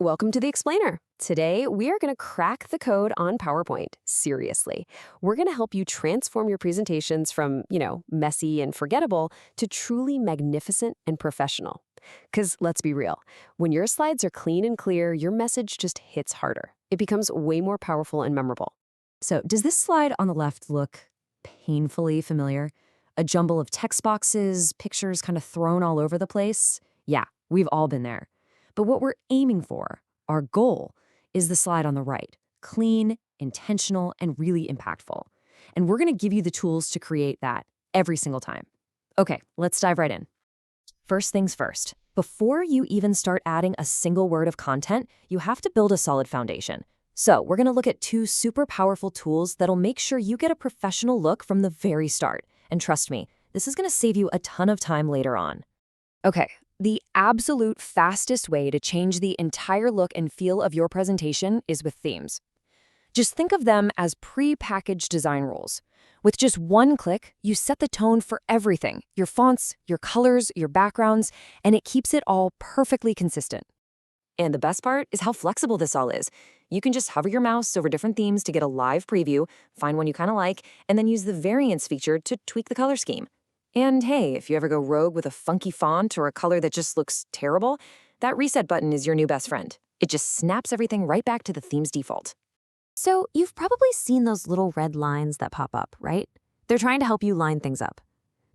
Welcome to the Explainer. Today, we are going to crack the code on PowerPoint. Seriously. We're going to help you transform your presentations from, messy and forgettable to truly magnificent and professional. Because let's be real, when your slides are clean and clear, your message just hits harder. It becomes way more powerful and memorable. So, does this slide on the left look painfully familiar? A jumble of text boxes, pictures kind of thrown all over the place? Yeah, we've all been there. But what we're aiming for, our goal, is the slide on the right. Clean, intentional, and really impactful. And we're going to give you the tools to create that every single time. Okay, let's dive right in. First things first. Before you even start adding a single word of content, you have to build a solid foundation. So we're going to look at two super powerful tools that'll make sure you get a professional look from the very start. And trust me, this is going to save you a ton of time later on. Okay, the absolute fastest way to change the entire look and feel of your presentation is with themes. Just think of them as pre-packaged design rules. With just one click, you set the tone for everything, your fonts, your colors, your backgrounds, and it keeps it all perfectly consistent. And the best part is how flexible this all is. You can just hover your mouse over different themes to get a live preview, find one you kind of like, and then use the variants feature to tweak the color scheme. And hey, if you ever go rogue with a funky font or a color that just looks terrible, that reset button is your new best friend. It just snaps everything right back to the theme's default. So you've probably seen those little red lines that pop up, right? They're trying to help you line things up.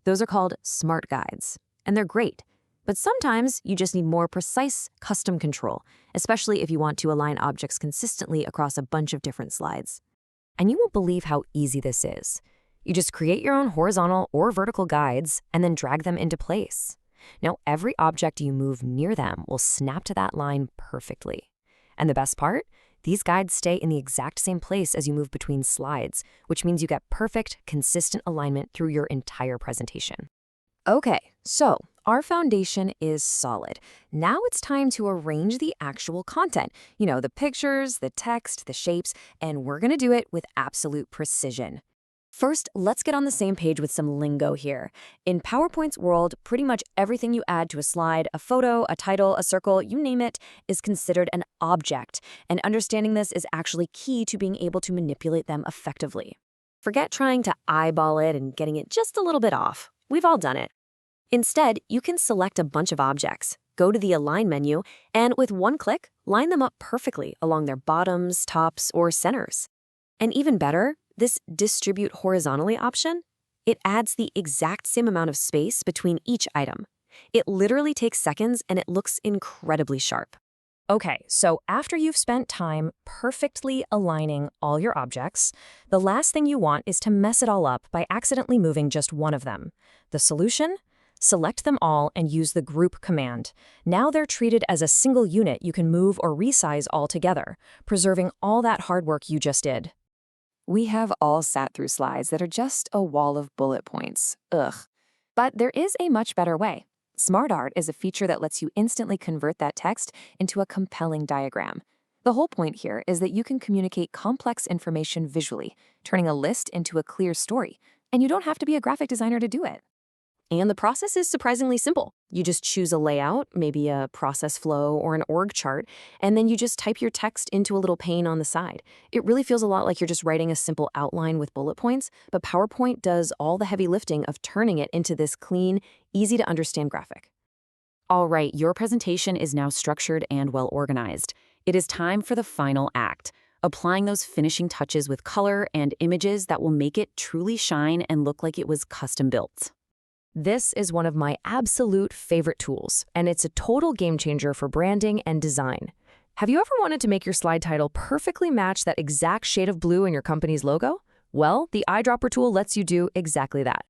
Those are called smart guides, and they're great. But sometimes you just need more precise custom control, especially if you want to align objects consistently across a bunch of different slides. And you won't believe how easy this is. You just create your own horizontal or vertical guides and then drag them into place. Now, every object you move near them will snap to that line perfectly. And the best part? These guides stay in the exact same place as you move between slides, which means you get perfect, consistent alignment through your entire presentation. Okay, so our foundation is solid. Now it's time to arrange the actual content. The pictures, the text, the shapes, and we're going to do it with absolute precision. First, let's get on the same page with some lingo here. In PowerPoint's world, pretty much everything you add to a slide, a photo, a title, a circle, you name it, is considered an object. And understanding this is actually key to being able to manipulate them effectively. Forget trying to eyeball it and getting it just a little bit off. We've all done it. Instead, you can select a bunch of objects, go to the Align menu, and with one click, line them up perfectly along their bottoms, tops, or centers. And even better, this Distribute Horizontally option, it adds the exact same amount of space between each item. It literally takes seconds and it looks incredibly sharp. Okay, so after you've spent time perfectly aligning all your objects, the last thing you want is to mess it all up by accidentally moving just one of them. The solution? Select them all and use the Group command. Now they're treated as a single unit you can move or resize all together, preserving all that hard work you just did. We have all sat through slides that are just a wall of bullet points. Ugh. But there is a much better way. SmartArt is a feature that lets you instantly convert that text into a compelling diagram. The whole point here is that you can communicate complex information visually, turning a list into a clear story, and you don't have to be a graphic designer to do it. And the process is surprisingly simple. You just choose a layout, maybe a process flow or an org chart, and then you just type your text into a little pane on the side. It really feels a lot like you're just writing a simple outline with bullet points, but PowerPoint does all the heavy lifting of turning it into this clean, easy-to-understand graphic. All right, your presentation is now structured and well organized. It is time for the final act, applying those finishing touches with color and images that will make it truly shine and look like it was custom built. This is one of my absolute favorite tools, and it's a total game changer for branding and design. Have you ever wanted to make your slide title perfectly match that exact shade of blue in your company's logo? Well, the Eyedropper tool lets you do exactly that.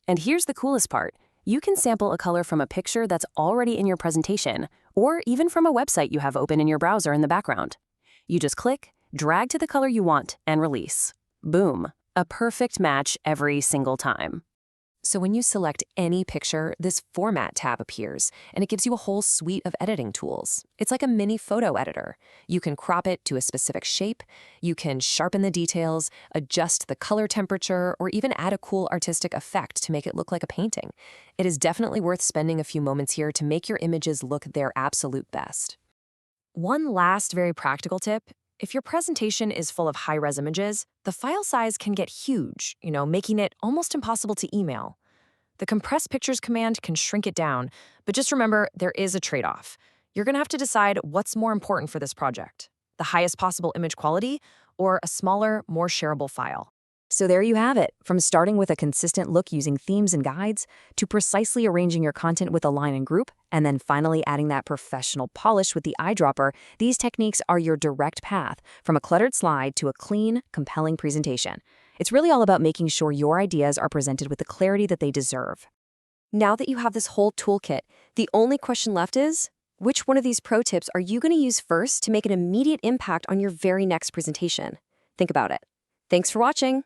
And here's the coolest part. You can sample a color from a picture that's already in your presentation, or even from a website you have open in your browser in the background. You just click, drag to the color you want, and release. Boom, a perfect match every single time. So when you select any picture, this Format tab appears, and it gives you a whole suite of editing tools. It's like a mini photo editor. You can crop it to a specific shape, you can sharpen the details, adjust the color temperature, or even add a cool artistic effect to make it look like a painting. It is definitely worth spending a few moments here to make your images look their absolute best. One last very practical tip. If your presentation is full of high-res images, the file size can get huge, making it almost impossible to email. The compress pictures command can shrink it down, but just remember there is a trade-off. You're going to have to decide what's more important for this project: the highest possible image quality or a smaller, more shareable file. So there you have it. From starting with a consistent look using themes and guides, to precisely arranging your content with a line and group, and then finally adding that professional polish with the eyedropper, these techniques are your direct path from a cluttered slide to a clean, compelling presentation. It's really all about making sure your ideas are presented with the clarity that they deserve. Now that you have this whole toolkit, the only question left is, which one of these pro tips are you going to use first to make an immediate impact on your very next presentation? Think about it. Thanks for watching.